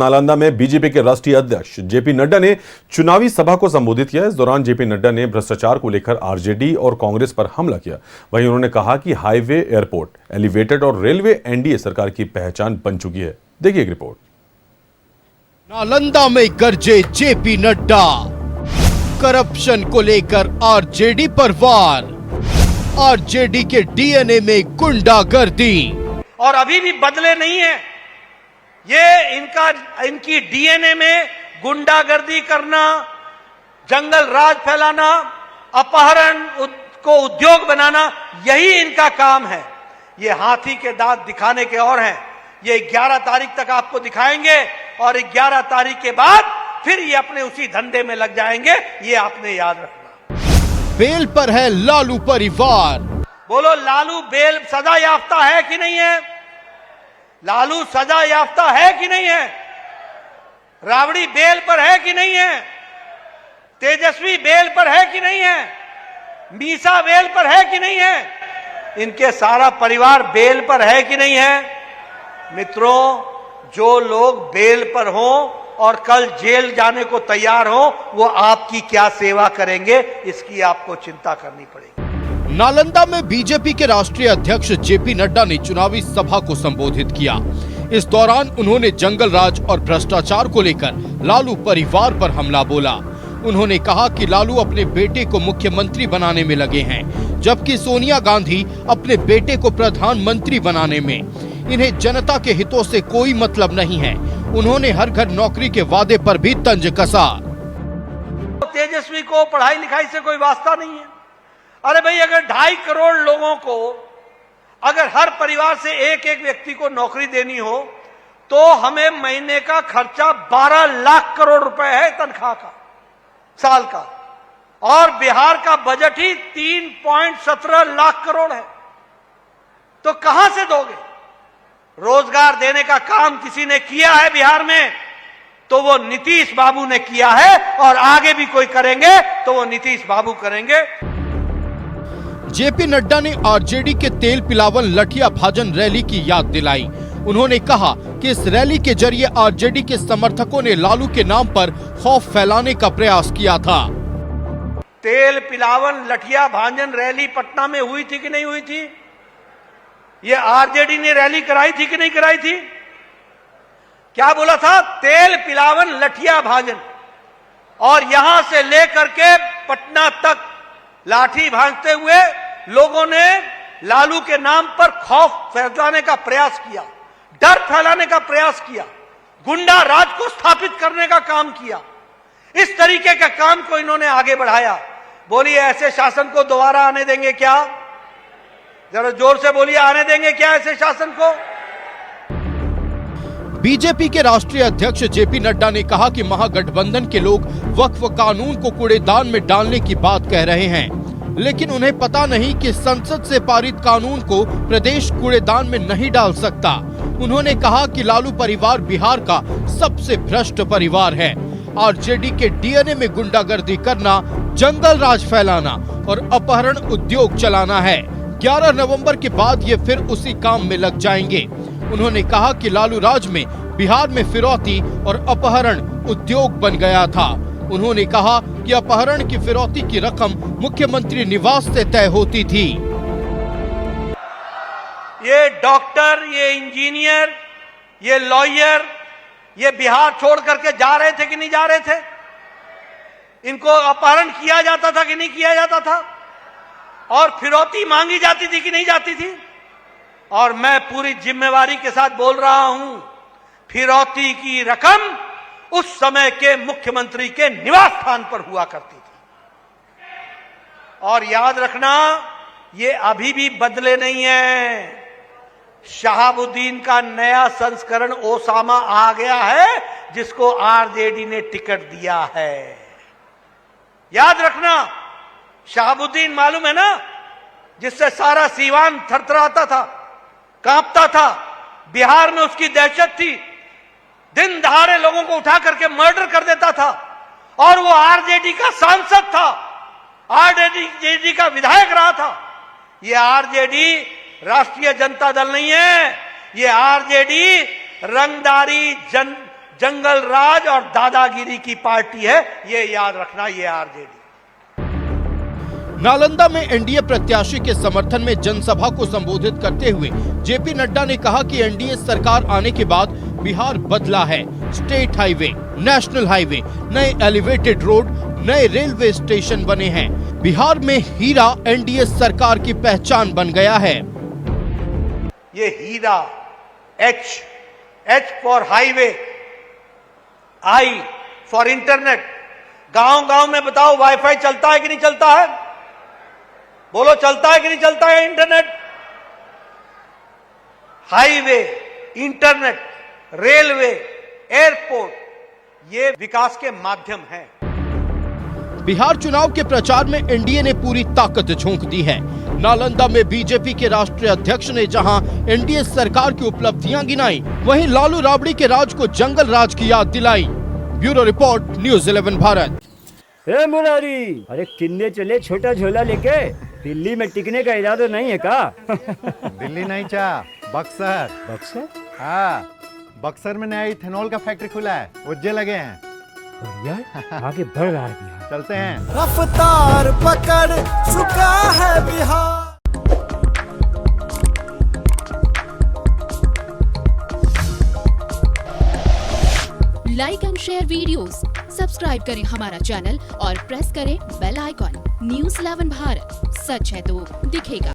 नालंदा में बीजेपी के राष्ट्रीय अध्यक्ष जेपी नड्डा ने चुनावी सभा को संबोधित किया। इस दौरान जेपी नड्डा ने भ्रष्टाचार को लेकर आरजेडी और कांग्रेस पर हमला किया। वहीं उन्होंने कहा कि हाईवे, एयरपोर्ट, एलिवेटेड और रेलवे एनडीए सरकार की पहचान बन चुकी है। देखिए एक रिपोर्ट। नालंदा में गरजे जेपी नड्डा, करप्शन को लेकर आरजेडी पर वार, आरजेडी के डीएनए में गुंडागर्दी। और अभी भी बदले नहीं है ये इनकी डीएनए में गुंडागर्दी करना, जंगल राज फैलाना, अपहरण को उद्योग बनाना, यही इनका काम है। ये हाथी के दांत दिखाने के और हैं। ये 11 तारीख तक आपको दिखाएंगे और 11 तारीख के बाद फिर ये अपने उसी धंधे में लग जाएंगे। ये आपने याद रखना। बेल पर है लालू परिवार। बोलो, लालू बेल सजा याफ्ता है कि नहीं है? लालू सजा याफ्ता है कि नहीं है? राबड़ी बेल पर है कि नहीं है? तेजस्वी बेल पर है कि नहीं है? मीसा बेल पर है कि नहीं है? इनके सारा परिवार बेल पर है कि नहीं है? मित्रों, जो लोग बेल पर हों और कल जेल जाने को तैयार हों, वो आपकी क्या सेवा करेंगे, इसकी आपको चिंता करनी पड़ेगी। नालंदा में बीजेपी के राष्ट्रीय अध्यक्ष जेपी नड्डा ने चुनावी सभा को संबोधित किया। इस दौरान उन्होंने जंगल राज और भ्रष्टाचार को लेकर लालू परिवार पर हमला बोला। उन्होंने कहा कि लालू अपने बेटे को मुख्यमंत्री बनाने में लगे हैं, जबकि सोनिया गांधी अपने बेटे को प्रधानमंत्री बनाने में। इन्हें जनता के हितों से कोई मतलब नहीं है। उन्होंने हर घर नौकरी के वादे पर भी तंज कसा। तेजस्वी को पढ़ाई लिखाई से कोई वास्ता नहीं है। अरे भाई, अगर 2.5 करोड़ लोगों को, अगर हर परिवार से एक एक व्यक्ति को नौकरी देनी हो, तो हमें महीने का खर्चा 12 लाख करोड़ रुपए है तनख्वाह का, साल का। और बिहार का बजट ही 3.17 लाख करोड़ है। तो कहां से दोगे? रोजगार देने का काम किसी ने किया है बिहार में, तो वो नीतीश बाबू ने किया है, और आगे भी कोई करेंगे तो वो नीतीश बाबू करेंगे। जेपी नड्डा ने आरजेडी के तेल पिलावन लठिया भाजन रैली की याद दिलाई। उन्होंने कहा कि इस रैली के जरिए आरजेडी के समर्थकों ने लालू के नाम पर खौफ फैलाने का प्रयास किया था। तेल पिलावन लठिया भाजन रैली पटना में हुई थी कि नहीं हुई थी? ये आरजेडी ने रैली कराई थी कि नहीं कराई थी? क्या बोला था? तेल पिलावन लठिया भाजन। और यहां से लेकर के पटना तक लाठी भांजते हुए लोगों ने लालू के नाम पर खौफ फैलाने का प्रयास किया, डर फैलाने का प्रयास किया, गुंडा राज को स्थापित करने का काम किया। इस तरीके का काम को इन्होंने आगे बढ़ाया। बोलिए, ऐसे शासन को दोबारा आने देंगे क्या? जरा जोर से बोलिए, आने देंगे क्या ऐसे शासन को? बीजेपी के राष्ट्रीय अध्यक्ष जेपी नड्डा ने कहा कि महागठबंधन के लोग वक्फ कानून को कूड़ेदान में डालने की बात कह रहे हैं, लेकिन उन्हें पता नहीं कि संसद से पारित कानून को प्रदेश कूड़ेदान में नहीं डाल सकता। उन्होंने कहा कि लालू परिवार बिहार का सबसे भ्रष्ट परिवार है। आरजेडी के डीएनए में गुंडागर्दी करना, जंगल राज फैलाना और अपहरण उद्योग चलाना है। 11 नवंबर के बाद ये फिर उसी काम में लग जाएंगे। उन्होंने कहा कि लालू राज में बिहार में फिरौती और अपहरण उद्योग बन गया था। उन्होंने कहा कि अपहरण की फिरौती की रकम मुख्यमंत्री निवास से तय होती थी। ये डॉक्टर, ये इंजीनियर, ये लॉयर, ये बिहार छोड़ करके जा रहे थे कि नहीं जा रहे थे? इनको अपहरण किया जाता था कि नहीं किया जाता था? और फिरौती मांगी जाती थी कि नहीं जाती थी? और मैं पूरी जिम्मेवारी के साथ बोल रहा हूं, फिरौती की रकम उस समय के मुख्यमंत्री के निवास स्थान पर हुआ करती थी। और याद रखना, ये अभी भी बदले नहीं है। शहाबुद्दीन का नया संस्करण ओसामा आ गया है, जिसको आरजेडी ने टिकट दिया है। याद रखना, शहाबुद्दीन मालूम है ना, जिससे सारा सीवान थरथराता था, कांपता था। बिहार में उसकी दहशत थी। दिन दहाड़े लोगों को उठा करके मर्डर कर देता था, और वो आरजेडी का सांसद था, आरजेडी का विधायक रहा था। ये आरजेडी राष्ट्रीय जनता दल नहीं है, ये आरजेडी रंगदारी जंगल राज और दादागिरी की पार्टी है, ये याद रखना, ये आरजेडी। नालंदा में एनडीए प्रत्याशी के समर्थन में जनसभा को संबोधित करते हुए जेपी नड्डा ने कहा कि एनडीए सरकार आने के बाद बिहार बदला है। स्टेट हाईवे, नेशनल हाईवे, नए एलिवेटेड रोड, नए रेलवे स्टेशन बने हैं। बिहार में हीरा एनडीए सरकार की पहचान बन गया है। ये हीरा, H for highway, I for internet. गांव गांव में बताओ वाईफाई चलता है कि नहीं चलता है? बोलो, चलता है कि नहीं चलता है internet? Highway, internet, railway, airport, ये विकास के माध्यम हैं। बिहार चुनाव के प्रचार में एनडीए ने पूरी ताकत झोंक दी है। नालंदा में बीजेपी के राष्ट्रीय अध्यक्ष ने जहां एनडीए सरकार की उपलब्धियां गिनाई, वहीं लालू राबड़ी के राज को जंगल राज की याद दिलाई। Bureau report, news 11 Bharat. ए मुरारी, अरे किन्ने चले छोटा झोला लेके? दिल्ली में टिकने का इरादा नहीं है का? दिल्ली नहीं चा, बक्सर। बक्सर? हाँ, बक्सर में नया इथेनॉल का फैक्ट्री खुला है, उज्जे लगे हैं। बढ़िया, आगे बढ़ रहा है बिहार। चलते हैं। रफ्तार पकड़ चुका है Bihar. Like and share videos, subscribe करें हमारा चैनल और प्रेस करें बेल आइकॉन। न्यूज़ 11 भारत, सच है तो दिखेगा।